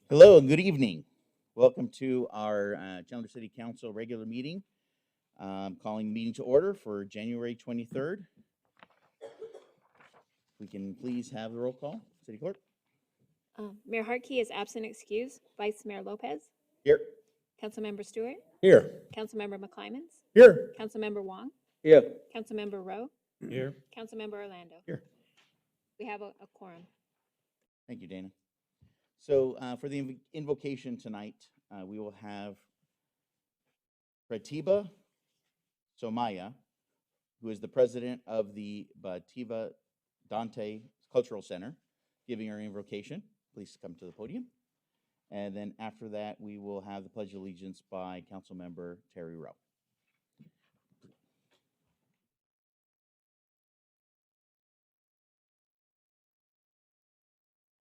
Hello and good evening. Welcome to our Chandler City Council regular meeting. Calling the meeting to order for January 23rd. We can please have the roll call. City Clerk. Mayor Harkey is absent excused. Vice Mayor Lopez. Here. Councilmember Stewart. Here. Councilmember McClymans. Here. Councilmember Wong. Here. Councilmember Rowe. Here. Councilmember Orlando. Here. We have a quorum. Thank you, Dana. So for the invocation tonight, we will have Pratibha Somaya, who is the president of the Bativa Dante Cultural Center, giving our invocation. Please come to the podium. And then after that, we will have the Pledge of Allegiance by Councilmember Terry Rowe.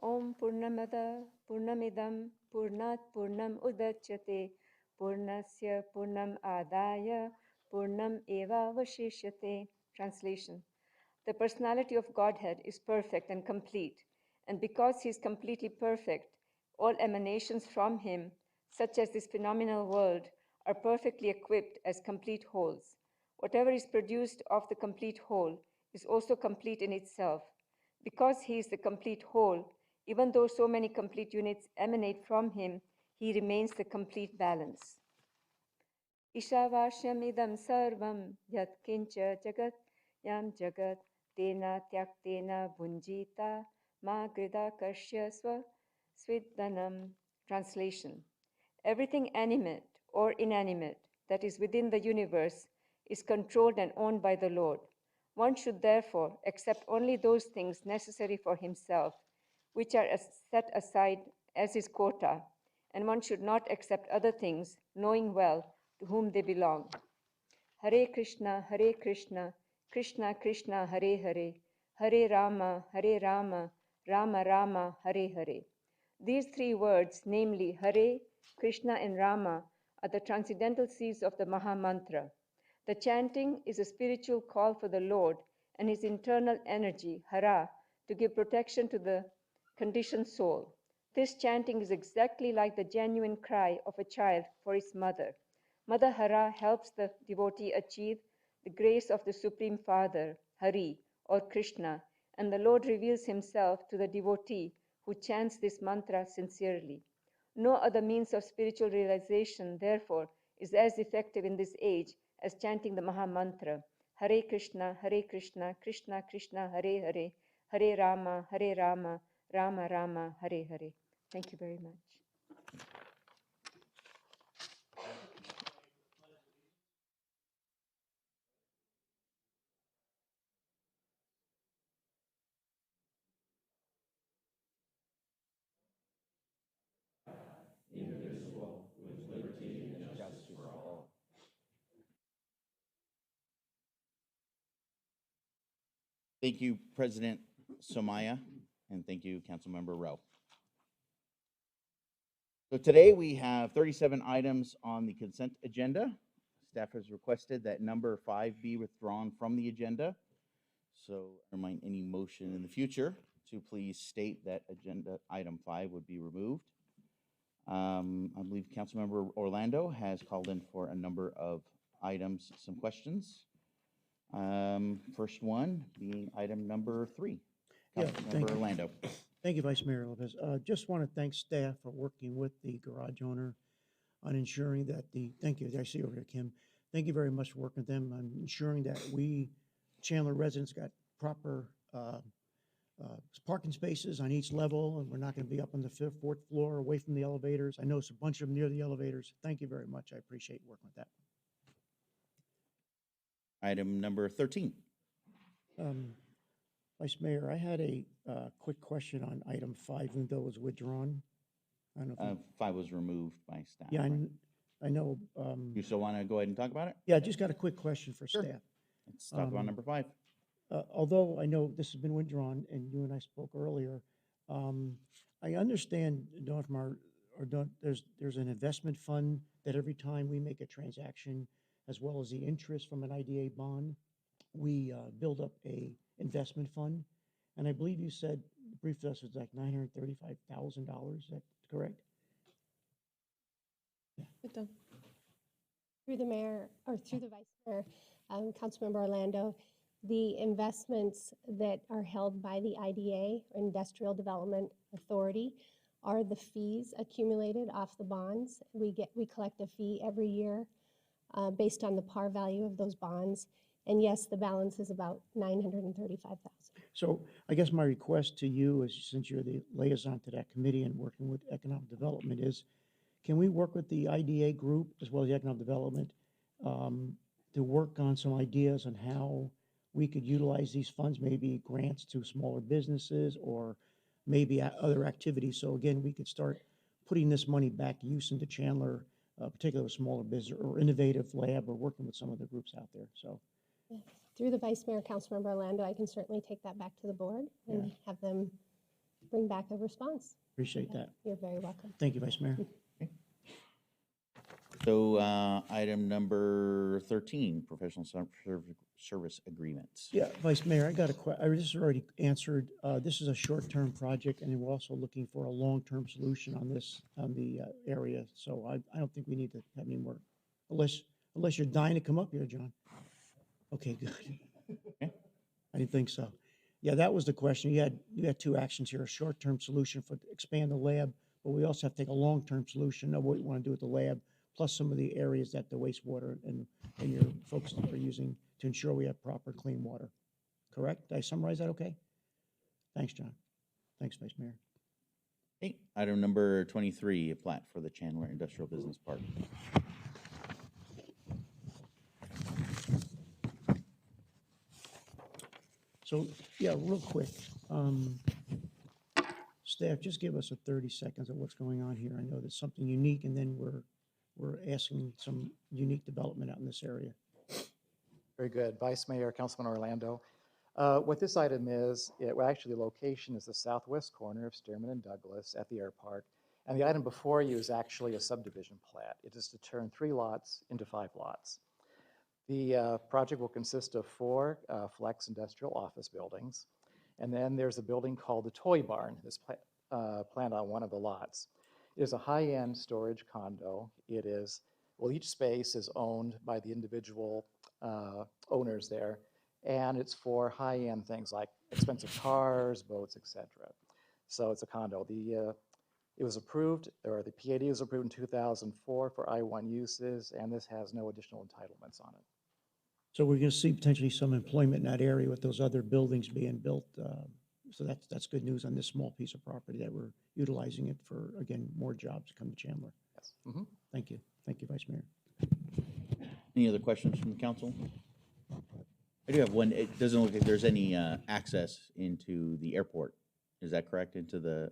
Om Purnamada Purnamidam Purnat Purnam Udachyate Purnasya Purnam Adaya Purnam Eva Vashishyate. Translation. The personality of Godhead is perfect and complete, and because he is completely perfect, all emanations from him, such as this phenomenal world, are perfectly equipped as complete wholes. Whatever is produced of the complete whole is also complete in itself. Because he is the complete whole, even though so many complete units emanate from him, he remains the complete balance. Ishavashyam idam sarvam yat kincha jagat yam jagat tena tyaktena bhunjita ma grida karshya swa sviddanam. Translation. Everything animate, or inanimate that is within the universe is controlled and owned by the Lord. One should therefore accept only those things necessary for himself, which are set aside as his quota, and one should not accept other things, knowing well to whom they belong. Hare Krishna, Krishna Krishna, Hare Hare, Hare Rama, Rama Rama, Hare Hare. These three words, namely Hare, Krishna, and Rama, are the transcendental seeds of the Maha Mantra. The chanting is a spiritual call for the Lord and his internal energy, Hara, to give protection to the conditioned soul. This chanting is exactly like the genuine cry of a child for its mother. Mother Hara helps the devotee achieve the grace of the Supreme Father, Hari, or Krishna, and the Lord reveals himself to the devotee who chants this mantra sincerely. No other means of spiritual realization, therefore, is as effective in this age as chanting the Maha Mantra, Hare Krishna, Krishna Krishna, Hare Hare, Hare Rama, Rama Rama, Hare Hare. Thank you very much. Thank you, President Somaya, and thank you, Councilmember Rowe. So today we have 37 items on the consent agenda. Staff has requested that number 5 be withdrawn from the agenda. So I remind any motion in the future to please state that agenda item 5 would be removed. I believe Councilmember Orlando has called in for a number of items, some questions. First one being item number 3. Yeah, thank Councilmember you. Orlando. Thank you, Vice Mayor Lopez. Just want to thank staff for working with the garage owner on ensuring that thank you, I see over here, Kim. Thank you very much for working with them on ensuring that we, Chandler residents, got proper parking spaces on each level, and we're not going to be up on the fourth floor away from the elevators. I know it's a bunch of them near the elevators. Thank you very much. I appreciate working with that. Item number 13. Vice Mayor, I had a quick question on item 5, even though it was withdrawn. I don't know if 5 was removed by staff. yeah, right? I know. You still want to go ahead and talk about it? Yeah, I just got a quick question for Sure. staff. Let's talk about number 5. Although I know this has been withdrawn, and you and I spoke earlier, I understand, there's an investment fund that every time we make a transaction, as well as the interest from an IDA bond, we build up a investment fund. And I believe you said, briefed us, it's like $935,000. Is that correct? Victor. Through the mayor, or through the vice mayor, Councilmember Orlando, the investments that are held by the IDA, Industrial Development Authority, are the fees accumulated off the bonds. We collect a fee every year based on the par value of those bonds. And yes, the balance is about $935,000. So I guess my request to you is, since you're the liaison to that committee and working with economic development, is can we work with the IDA group as well as the economic development to work on some ideas on how we could utilize these funds, maybe grants to smaller businesses or maybe other activities. So again, we could start putting this money back to use into Chandler, particularly with smaller business or innovative lab, or working with some of the groups out there. So. Yeah. Through the Vice Mayor, Councilmember Orlando, I can certainly take that back to the board and have them bring back a response. Appreciate that. You're very welcome. Thank you, Vice Mayor. Okay. So item number 13, professional service agreements. Yeah, Vice Mayor, I got a question. This is already answered. This is a short-term project, and we're also looking for a long-term solution on this, on the area. So I don't think we need to have any more, unless you're dying to come up here, John. Okay, good. Okay. I didn't think so. Yeah, that was the question. You had two actions here: a short-term solution for expand the lab, but we also have to take a long-term solution of what we want to do with the lab, plus some of the areas that the wastewater and your folks are using to ensure we have proper clean water. Correct? Did I summarize that okay? Thanks, John. Thanks, Vice Mayor. Okay. Item number 23, a plat for the Chandler Industrial Business Park. So, yeah, real quick, staff, just give us a 30 seconds of what's going on here. I know there's something unique, and then we're asking some unique development out in this area. Very good. Vice Mayor, Councilman Orlando. What this item is, well, actually, the location is the southwest corner of Stearman and Douglas at the airport. And the item before you is actually a subdivision plat. It is to turn 3 lots into 5 lots. The project will consist of 4 flex industrial office buildings. And then there's a building called the Toy Barn that's planned on one of the lots. It is a high-end storage condo. It is, well, each space is owned by the individual owners there, and it's for high-end things like expensive cars, boats, etc. So it's a condo. It was approved, or the PAD was approved in 2004 for I-1 uses, and this has no additional entitlements on it. So we're going to see potentially some employment in that area with those other buildings being built. So that's good news on this small piece of property that we're utilizing it for, again, more jobs to come to Chandler. Yes. Mm-hmm. Thank you. Thank you, Vice Mayor. Any other questions from the council? I do have one. It doesn't look like there's any access into the airport. Is that correct? Into the,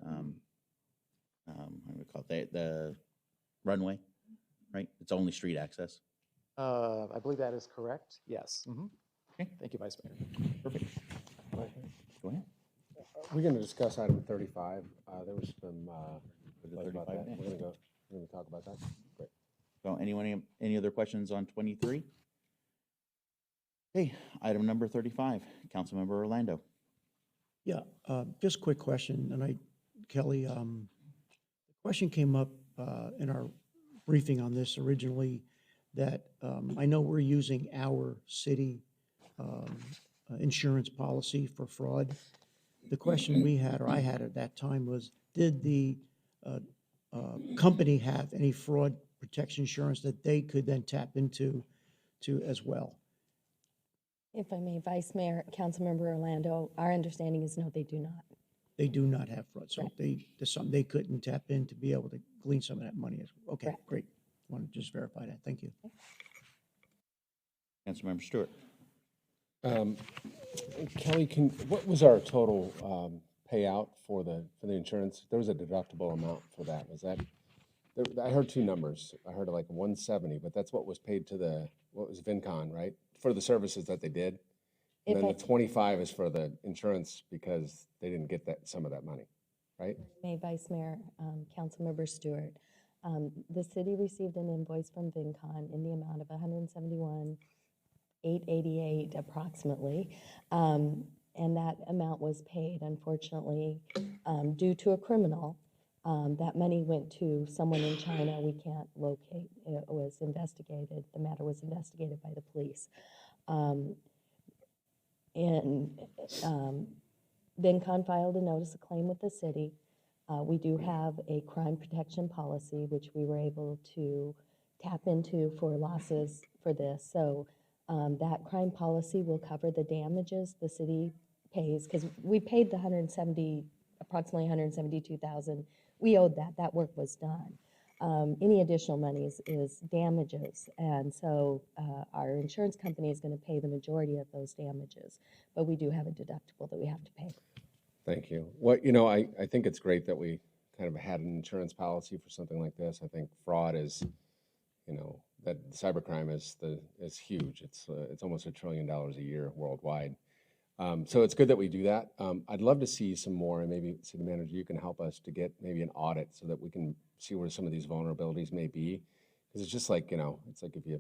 what do we call it, the runway, right? It's only street access. I believe that is correct. Yes. Mm-hmm. Okay. Thank you, Vice Mayor. Perfect. Go ahead. We're going to discuss item 35. There was some, Go to about 35 that. next. We're going to talk about that. Great. So anyone, any other questions on 23? Okay, item number 35, Councilmember Orlando. Yeah, just a quick question, and Kelly, the question came up in our briefing on this originally, that I know we're using our city insurance policy for fraud. The question we had, or I had at that time, was did the company have any fraud protection insurance that they could then tap into as well? If I may, Vice Mayor, Councilmember Orlando, our understanding is no, they do not. They do not have fraud, so Correct. there's something they couldn't tap in to be able to glean some of that money. Okay, Correct. great. Want to just verify that. Thank you. Councilmember Stewart. Kelly, what was our total payout for the insurance? There was a deductible amount for that. Was that, I heard 2 numbers. I heard like 170, but that's what was paid to what was VinCon, right? For the services that they did. And then the 25 is for the insurance because they didn't get some of that money, right? May, Vice Mayor, Councilmember Stewart, the city received an invoice from VinCon in the amount of $171,888 approximately. And that amount was paid, unfortunately, due to a criminal. That money went to someone in China we can't locate. It was investigated. The matter was investigated by the police. VinCon filed a notice of claim with the city. We do have a crime protection policy, which we were able to tap into for losses for this. So that crime policy will cover the damages the city pays, because we paid the approximately $172,000. We owed that. That work was done. Any additional money is damages, and so our insurance company is going to pay the majority of those damages, but we do have a deductible that we have to pay. Thank you. I think it's great that we kind of had an insurance policy for something like this. I think fraud is, that cybercrime is huge. It's almost $1 trillion a year worldwide. So it's good that we do that. I'd love to see some more, and maybe City Manager, you can help us to get maybe an audit so that we can see where some of these vulnerabilities may be. Because it's just like, it's like if your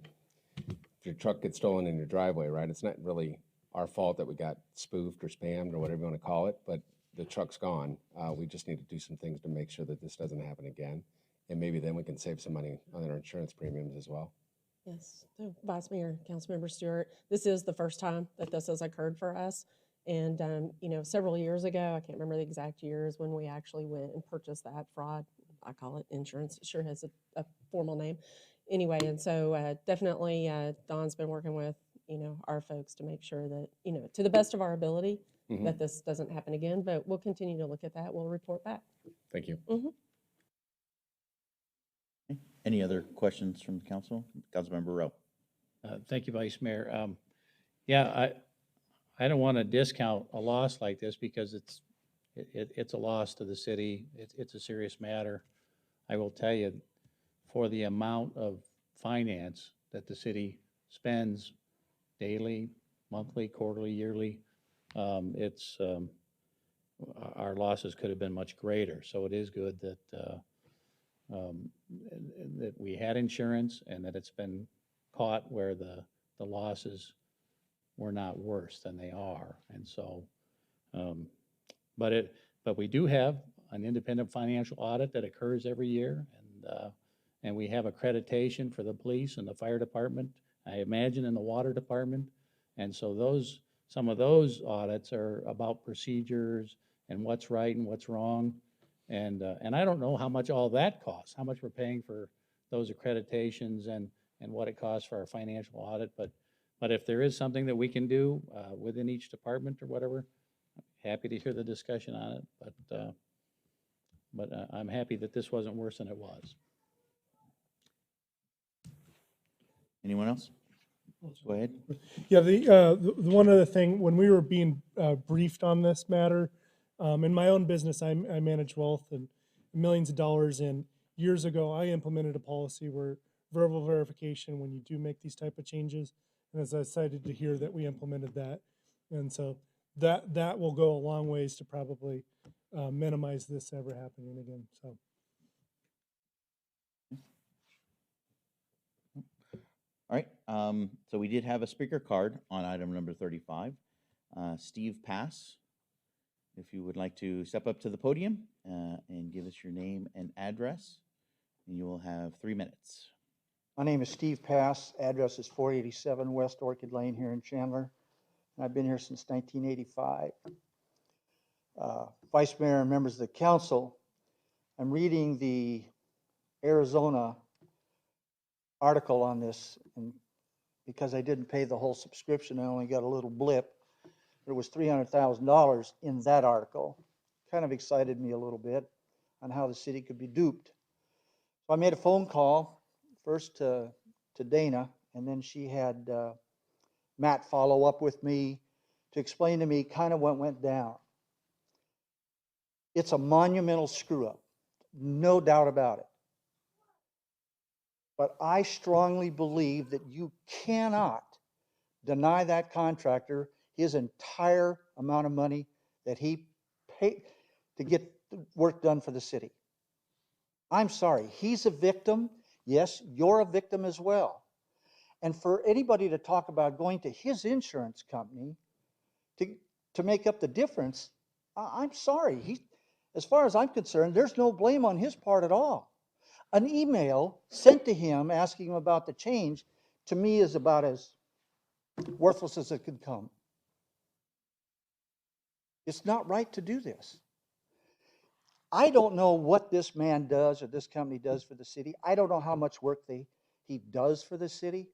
truck gets stolen in your driveway, right? It's not really our fault that we got spoofed or spammed or whatever you want to call it, but the truck's gone. We just need to do some things to make sure that this doesn't happen again. And maybe then we can save some money on our insurance premiums as well. Yes, so Vice Mayor, Councilmember Stewart, this is the first time that this has occurred for us. And, several years ago, I can't remember the exact years, when we actually went and purchased that fraud. I call it insurance. It sure has a formal name. Anyway, and so definitely Don's been working with, our folks to make sure that, to the best of our ability, that this doesn't happen again. But we'll continue to look at that. We'll report back. Thank you. Any other questions from the council? Councilmember Rowe. Thank you, Vice Mayor. I don't want to discount a loss like this because it's a loss to the city. It's a serious matter. I will tell you, for the amount of finance that the city spends daily, monthly, quarterly, yearly, our losses could have been much greater. So it is good um, that we had insurance and that it's been caught where the losses were not worse than they are. And so, um, but we do have an independent financial audit that occurs every year, and we have accreditation for the police and the fire department, I imagine in the water department. And so some of those audits are about procedures and what's right and what's wrong. And I don't know how much all that costs, how much we're paying for those accreditations and what it costs for our financial audit. But if there is something that we can do within each department or whatever, happy to hear the discussion on it. But I'm happy that this wasn't worse than it was. Anyone else? Go ahead. Yeah, the one other thing, when we were being briefed on this matter, in my own business, I manage wealth and millions of dollars. And years ago, I implemented a policy where verbal verification when you do make these type of changes. And as I excited to hear that we implemented that, and so that will go a long ways to probably minimize this ever happening again. So. All right, so we did have a speaker card on item number 35. Steve Pass, if you would like to step up to the podium and give us your name and address, and you will have 3 minutes. My name is Steve Pass. Address is 487 West Orchid Lane here in Chandler. And I've been here since 1985. Vice Mayor and members of the council, I'm reading the Arizona article on this, and because I didn't pay the whole subscription, I only got a little blip. There was $300,000 in that article. Kind of excited me a little bit on how the city could be duped. So I made a phone call first to Dana, and then she had Matt follow up with me to explain to me kind of what went down. It's a monumental screw up, no doubt about it. But I strongly believe that you cannot deny that contractor his entire amount of money that he paid to get work done for the city. I'm sorry, he's a victim. Yes, you're a victim as well. And for anybody to talk about going to his insurance company to make up the difference, I'm sorry. As far as I'm concerned, there's no blame on his part at all. An email sent to him asking him about the change, to me, is about as worthless as it could come. It's not right to do this. I don't know what this man does or this company does for the city. I don't know how much work he does for the city.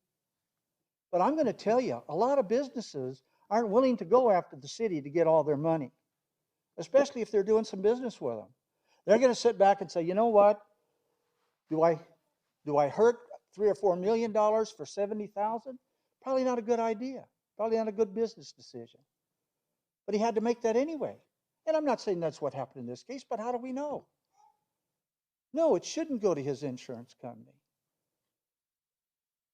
But I'm going to tell you, a lot of businesses aren't willing to go after the city to get all their money, especially if they're doing some business with them. They're going to sit back and say, you know what? Do I hurt $3 or $4 million for 70,000? Probably not a good idea. Probably not a good business decision. But he had to make that anyway. And I'm not saying that's what happened in this case, but how do we know? No, it shouldn't go to his insurance company.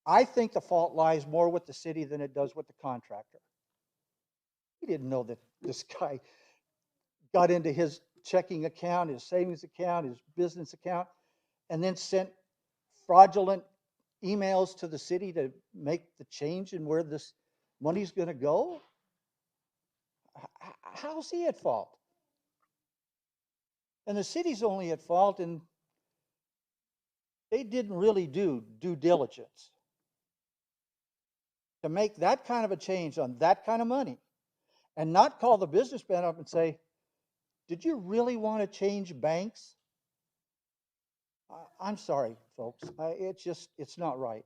I think the fault lies more with the city than it does with the contractor. He didn't know that this guy got into his checking account, his savings account, his business account, and then sent fraudulent emails to the city to make the change in where this money's going to go. How's he at fault? And the city's only at fault, and they didn't really do due diligence to make that kind of a change on that kind of money and not call the businessman up and say, did you really want to change banks? I'm sorry, folks. It's not right.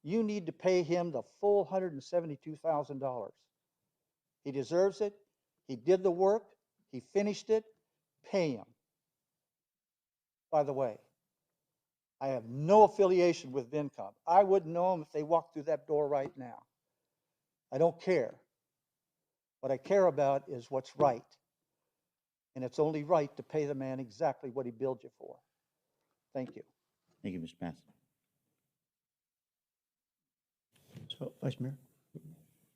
You need to pay him the full $172,000. He deserves it. He did the work. He finished it. Pay him. By the way, I have no affiliation with Vincom. I wouldn't know them if they walked through that door right now. I don't care. What I care about is what's right. And it's only right to pay the man exactly what he billed you for. Thank you. Thank you, Mr. Mass. So, Vice Mayor,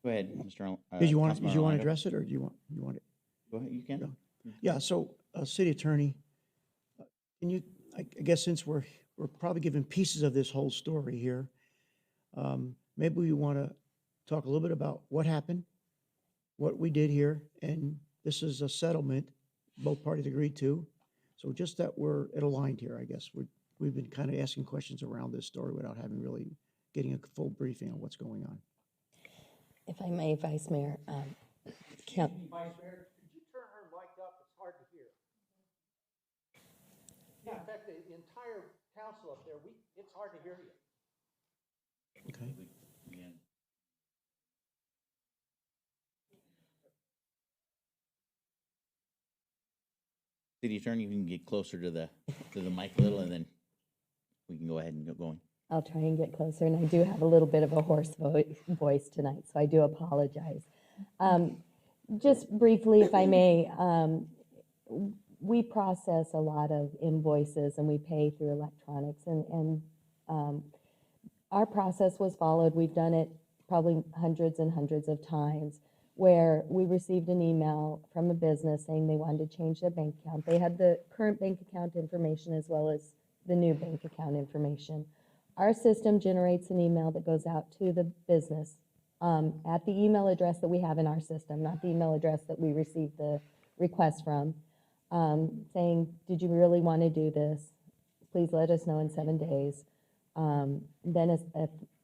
Go ahead, Mr. did you want Councilman to Orlando. address it, or do you want it? Go ahead, you can. Yeah, so, City Attorney, can you, I guess since we're probably giving pieces of this whole story here, maybe we want to talk a little bit about what happened, what we did here, and this is a settlement both parties agreed to. So just that we're aligned here, I guess. We've been kind of asking questions around this story without having really getting a full briefing on what's going on. If I may, Vice Mayor, Vice Mayor, could you turn her mic up? It's hard to hear. Yeah, in fact, the entire council up there, it's hard to hear you. Okay. City Attorney, you can get closer to the mic a little, and then we can go ahead and get going. I'll try and get closer, and I do have a little bit of a hoarse voice tonight, so I do apologize. Just briefly, if I may, we process a lot of invoices and we pay through electronics, and our process was followed. We've done it probably hundreds and hundreds of times, where we received an email from a business saying they wanted to change their bank account. They had the current bank account information as well as the new bank account information. Our system generates an email that goes out to the business at the email address that we have in our system, not the email address that we received the request from, saying, did you really want to do this? Please let us know in 7 days. Then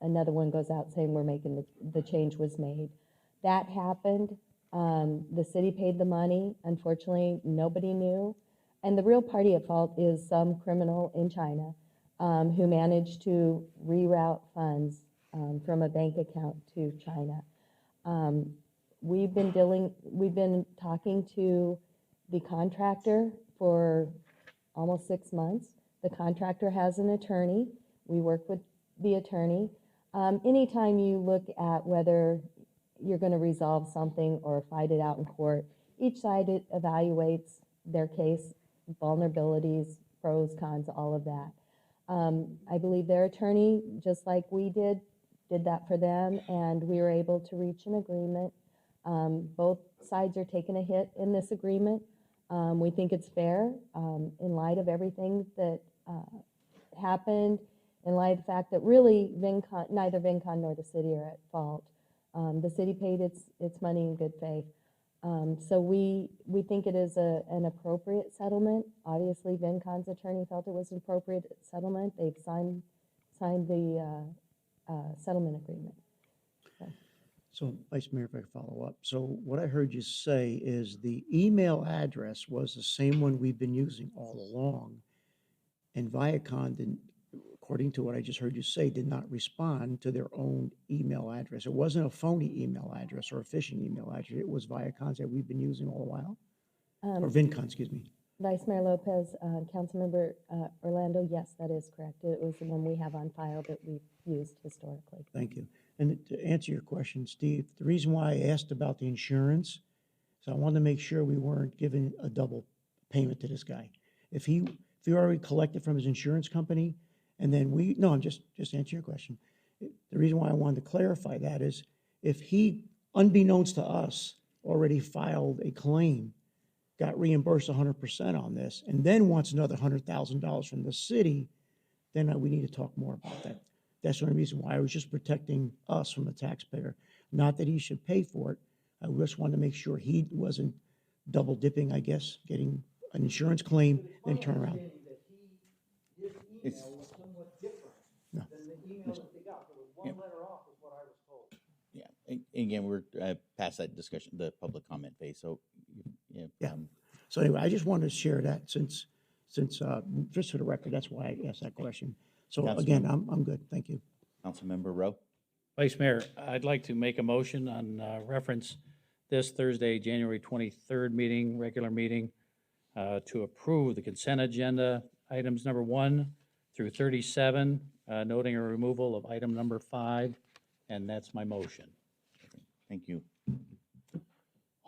another one goes out saying we're making the change was made. That happened. The city paid the money. Unfortunately, nobody knew. And the real party at fault is some criminal in China who managed to reroute funds from a bank account to China. We've been talking to the contractor for almost 6 months. The contractor has an attorney. We work with the attorney. Anytime you look at whether you're going to resolve something or fight it out in court, each side evaluates their case, vulnerabilities, pros, cons, all of that. I believe their attorney, just like we did that for them, and we were able to reach an agreement. Both sides are taking a hit in this agreement. We think it's fair in light of everything that happened, in light of the fact that really neither VinCon nor the city are at fault. The city paid its money in good faith. So we think it is an appropriate settlement. Obviously, VinCon's attorney felt it was an appropriate settlement. They've signed the settlement agreement. So, Vice Mayor, if I could follow up. So what I heard you say is the email address was the same one we've been using all along, and Viacom didn't, according to what I just heard you say, did not respond to their own email address. It wasn't a phony email address or a phishing email address. It was Viacom's that we've been using all the while, or VinCon, excuse me. Vice Mayor Lopez, Councilmember Orlando, yes, that is correct. It was the one we have on file that we've used historically. Thank you. And to answer your question, Steve, the reason why I asked about the insurance, so I wanted to make sure we weren't giving a double payment to this guy. If he already collected from his insurance company, and then no, I'm just answering your question. The reason why I wanted to clarify that is if he, unbeknownst to us, already filed a claim, got reimbursed 100% on this, and then wants another $100,000 from the city, then we need to talk more about that. That's the only reason why I was just protecting us from the taxpayer. Not that he should pay for it. I just wanted to make sure he wasn't double dipping, I guess, getting an insurance claim, then turn around. His email was somewhat different than the email that they got. There was one letter off, is what I was told. Yeah, again, we're past that discussion, the public comment phase, so. Yeah. So anyway, I just wanted to share that since just for the record, that's why I asked that question. So again, I'm good. Thank you. Councilmember Rowe? Vice Mayor, I'd like to make a motion on reference this Thursday, January 23rd meeting, regular meeting, to approve the consent agenda, items number 1 through 37, noting a removal of item number 5, and that's my motion. Thank you.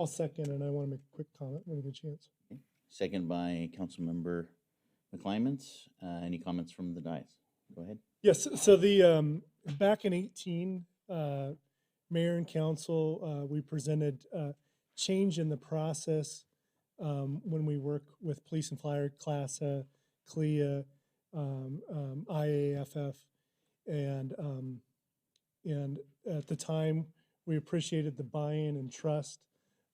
I'll second, and I want to make a quick comment when I get a chance. Second by Councilmember McClymans. Any comments from the dais? Go ahead. Yes, so the, back in 18, mayor and council, we presented change in the process when we work with police and fire, CLASA, CLIA, IAFF, and at the time, we appreciated the buy-in and trust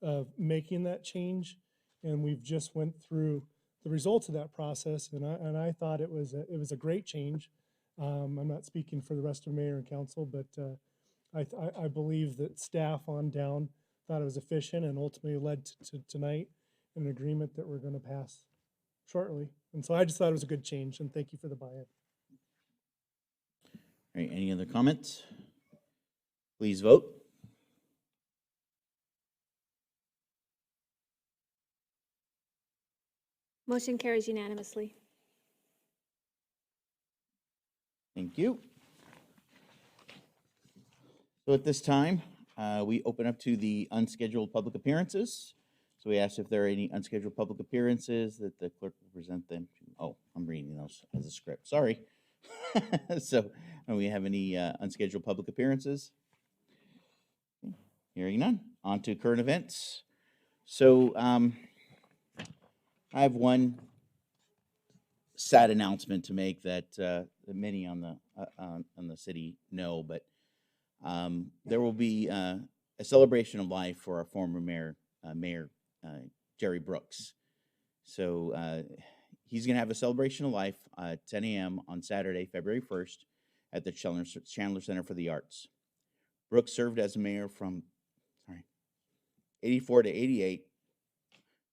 of making that change, and we've just went through the results of that process, and I thought it was a great change. I'm not speaking for the rest of mayor and council, but I believe that staff on down thought it was efficient and ultimately led to tonight an agreement that we're going to pass shortly. And so I just thought it was a good change, and thank you for the buy-in. All right, any other comments? Please vote. Motion carries unanimously. Thank you. So at this time, we open up to the unscheduled public appearances. So we ask if there are any unscheduled public appearances that the clerk will present them to. Oh, I'm reading those as a script, sorry. So, do we have any unscheduled public appearances? Hearing none. On to current events. So I have one sad announcement to make that many on the city know, but there will be a celebration of life for our former mayor Jerry Brooks. So he's going to have a celebration of life at 10 a.m. on Saturday, February 1st at the Chandler Center for the Arts. Brooks served as a mayor from 84 to 88.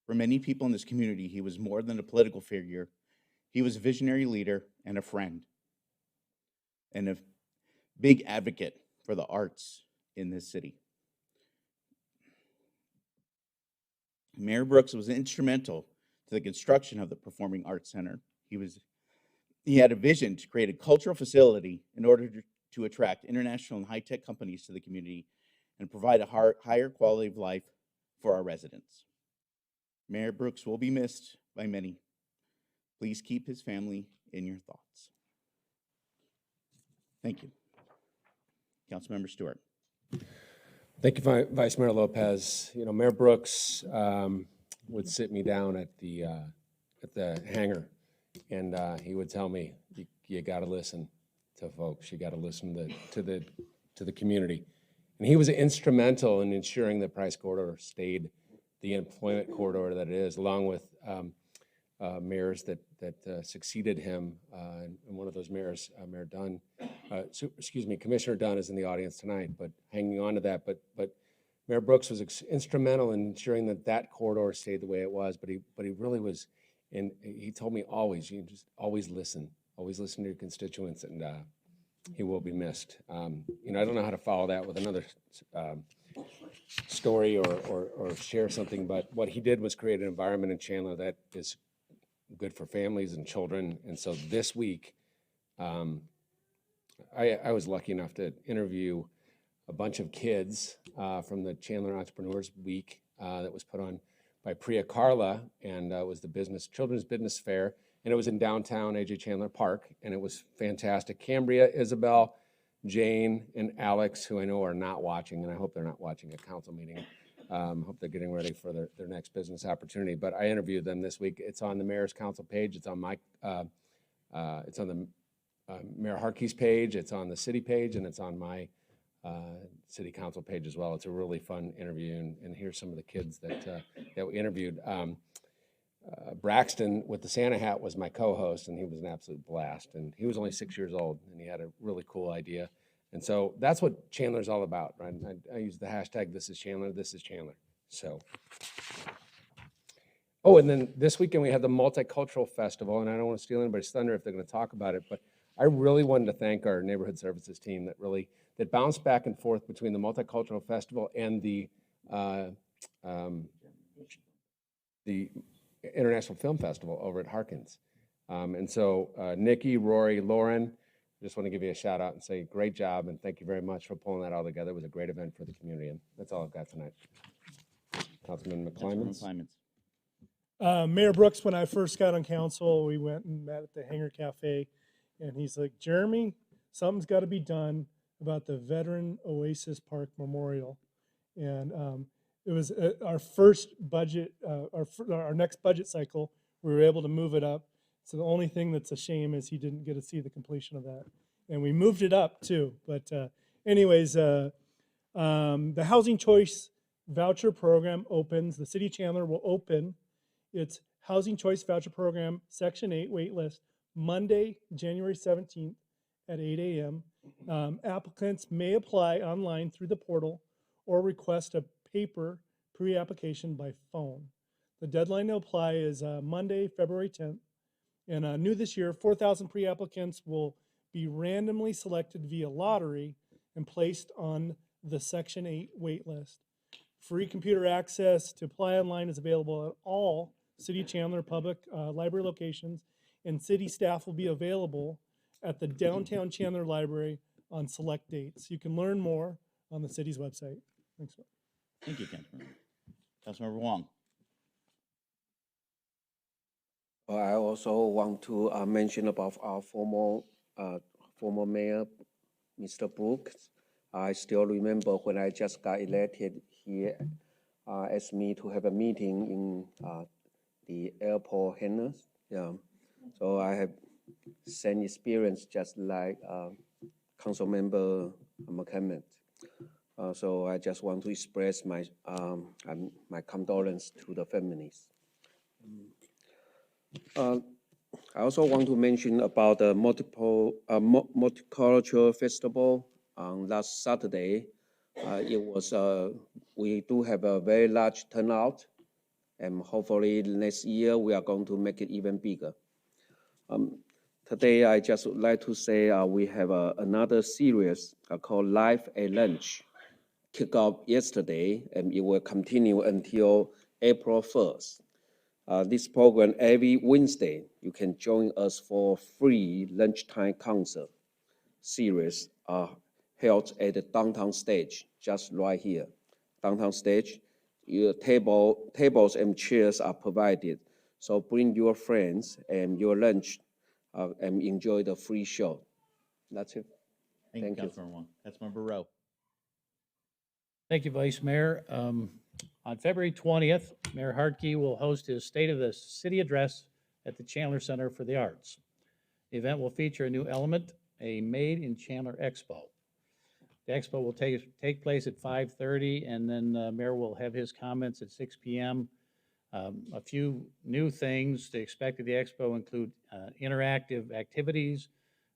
For many people in this community, he was more than a political figure. He was a visionary leader and a friend, and a big advocate for the arts in this city. Mayor Brooks was instrumental to the construction of the Performing Arts Center. He had a vision to create a cultural facility in order to attract international and high-tech companies to the community and provide a higher quality of life for our residents. Mayor Brooks will be missed by many. Please keep his family in your thoughts. Thank you. Councilmember Stewart. Thank you, Vice Mayor Lopez. You know, Mayor Brooks would sit me down at the hangar, and he would tell me, "You got to listen to folks. You got to listen to the community." And he was instrumental in ensuring the Price Corridor stayed the employment corridor that it is, along with mayors that succeeded him. And one of those mayors, Mayor Dunn, Commissioner Dunn is in the audience tonight, but hanging on to that. But Mayor Brooks was instrumental in ensuring that corridor stayed the way it was. But he really was, and he told me always, you just always listen to your constituents, and he will be missed. You know, I don't know how to follow that with another story or share something, but what he did was create an environment in Chandler that is good for families and children. And so this week, I was lucky enough to interview a bunch of kids from the Chandler Entrepreneurs Week that was put on by Priya Carla, and it was the Children's Business Fair, and it was in downtown A.J. Chandler Park, and it was fantastic. Cambria, Isabel, Jane, and Alex, who I know are not watching, and I hope they're not watching a council meeting. Hope they're getting ready for their next business opportunity. But I interviewed them this week. It's on the Mayor's Council page. It's on it's on the Mayor Harkey's page. It's on the city page, and it's on my city council page as well. It's a really fun interview, and here's some of the kids that we interviewed. Braxton with the Santa hat was my co-host, and he was an absolute blast. And he was only 6 years old, and he had a really cool idea. And so that's what Chandler's all about, right? I use the hashtag, this is Chandler, this is Chandler. So, oh, and then this weekend we had the Multicultural Festival, and I don't want to steal anybody's thunder if they're going to talk about it, but I really wanted to thank our neighborhood services team that bounced back and forth between the Multicultural Festival and the International Film Festival over at Harkins. And so Nikki, Rory, Lauren, just want to give you a shout out and say great job, and thank you very much for pulling that all together. It was a great event for the community, and that's all I've got tonight. Councilman Councilwoman McClymans. Climans. Mayor Brooks, when I first got on council, we went and met at the Hangar Cafe, and he's like, Jeremy, something's got to be done about the Veteran Oasis Park Memorial. And it was our first budget, our next budget cycle, we were able to move it up. So the only thing that's a shame is he didn't get to see the completion of that. And we moved it up too. But anyways, the Housing Choice Voucher Program opens. The City of Chandler will open its Housing Choice Voucher Program Section 8 wait list Monday, January 17th at 8 a.m. Applicants may apply online through the portal or request a paper pre-application by phone. The deadline to apply is Monday, February 10th. And new this year, 4,000 pre-applicants will be randomly selected via lottery and placed on the Section 8 wait list. Free computer access to apply online is available at all City of Chandler public library locations, and city staff will be available at the downtown Chandler Library on select dates. You can learn more on the city's website. Thanks. Thank you, Councilmember. Councilmember Wong. I also want to mention about our former mayor, Mr. Brooks. I still remember when I just got elected, he asked me to have a meeting in the airport hangars. Yeah, so I have same experience just like Councilmember McClymans. So I just want to express my condolence to the families. I also want to mention about the multicultural festival on last Saturday. We do have a very large turnout, and hopefully next year we are going to make it even bigger. Today, I just would like to say we have another series called Life at Lunch, kicked off yesterday, and it will continue until April 1st. This program, every Wednesday, you can join us for free lunchtime concert series held at the downtown stage, just right here. Downtown stage, your tables and chairs are provided. So bring your friends and your lunch and enjoy the free show. That's it. Thank you, Councilmember Wong. Councilmember Rowe. Thank you, Vice Mayor. On February 20th, Mayor Hartke will host his State of the City Address at the Chandler Center for the Arts. The event will feature a new element, a Made in Chandler Expo. The expo will take place at 5:30, and then Mayor will have his comments at 6 p.m. A few new things to expect at the expo include interactive activities,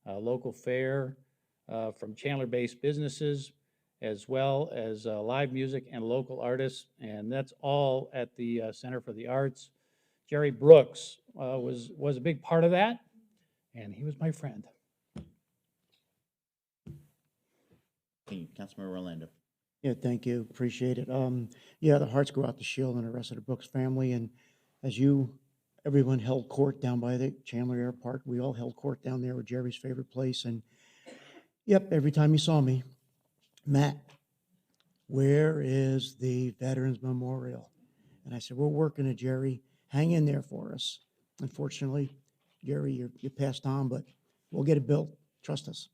local fare from Chandler-based businesses, as well as live music and local artists, and that's all at the Center for the Arts. Jerry Brooks was a big part of that, and he was my friend. Thank you, Councilmember Orlando. Yeah, thank you. Appreciate it. Yeah, the hearts go out to Sheila and the rest of the Brooks family. And as everyone held court down by the Chandler Air Park, we all held court down there with Jerry's favorite place. And yep, every time he saw me, Matt, where is the Veterans Memorial? And I said, we're working it, Jerry. Hang in there for us. Unfortunately, Jerry, you passed on, but we'll get it built. Trust us.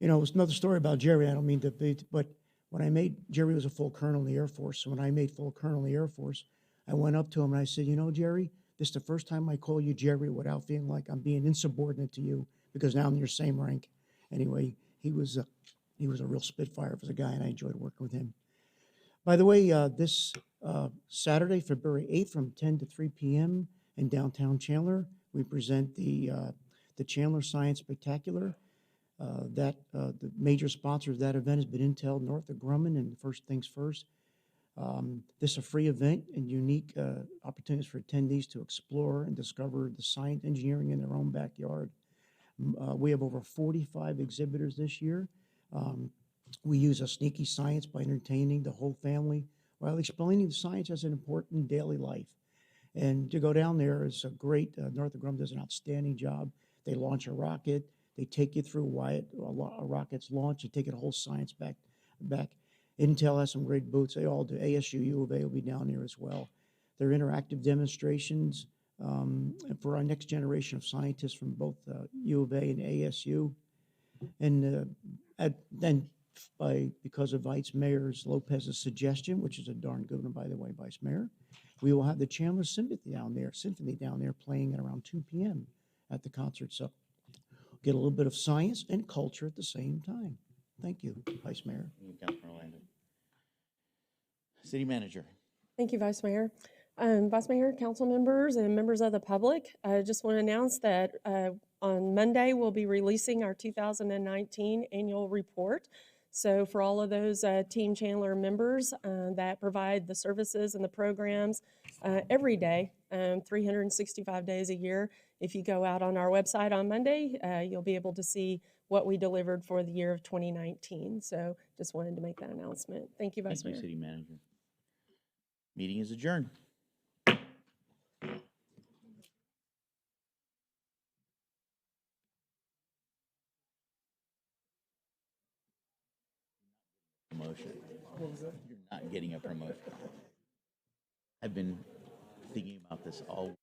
It's another story about Jerry. I don't mean to be, but when Jerry was a full colonel in the Air Force. So when I made full colonel in the Air Force, I went up to him and I said, Jerry, this is the first time I call you Jerry without feeling like I'm being insubordinate to you because now I'm in your same rank. Anyway, he was a real spitfire as a guy, and I enjoyed working with him. By the way, this Saturday, February 8th, from 10 to 3 p.m. in downtown Chandler, we present the Chandler Science Spectacular. The major sponsor of that event has been Intel Northrop Grumman, and First Things First. This is a free event and unique opportunities for attendees to explore and discover the science engineering in their own backyard. We have over 45 exhibitors this year. We use a sneaky science by entertaining the whole family while explaining the science as an important daily life. And to go down there is a great, Northrop Grumman does an outstanding job. They launch a rocket. They take you through why a rocket's launched. You take it a whole science back. Intel has some great booths. They all do. ASU, U of A will be down there as well. They're interactive demonstrations and for our next generation of scientists from both U of A and ASU. And then because of Vice Mayor Lopez's suggestion, which is a darn good one, by the way, Vice Mayor, we will have the Chandler Symphony down there playing at around 2 p.m. at the concert. So get a little bit of science and culture at the same time. Thank you, Vice Mayor. Thank you, Councilman Orlando. City Manager. Thank you, Vice Mayor. Vice Mayor, council members, and members of the public, I just want to announce that on Monday, we'll be releasing our 2019 annual report. So for all of those Team Chandler members that provide the services and the programs every day, 365 days a year, if you go out on our website on Monday, you'll be able to see what we delivered for the year of 2019. So just wanted to make that announcement. Thank you, Vice Thank you, Mayor. City Manager. Meeting is adjourned. Promotion. You're not getting a promotion. I've been thinking about this all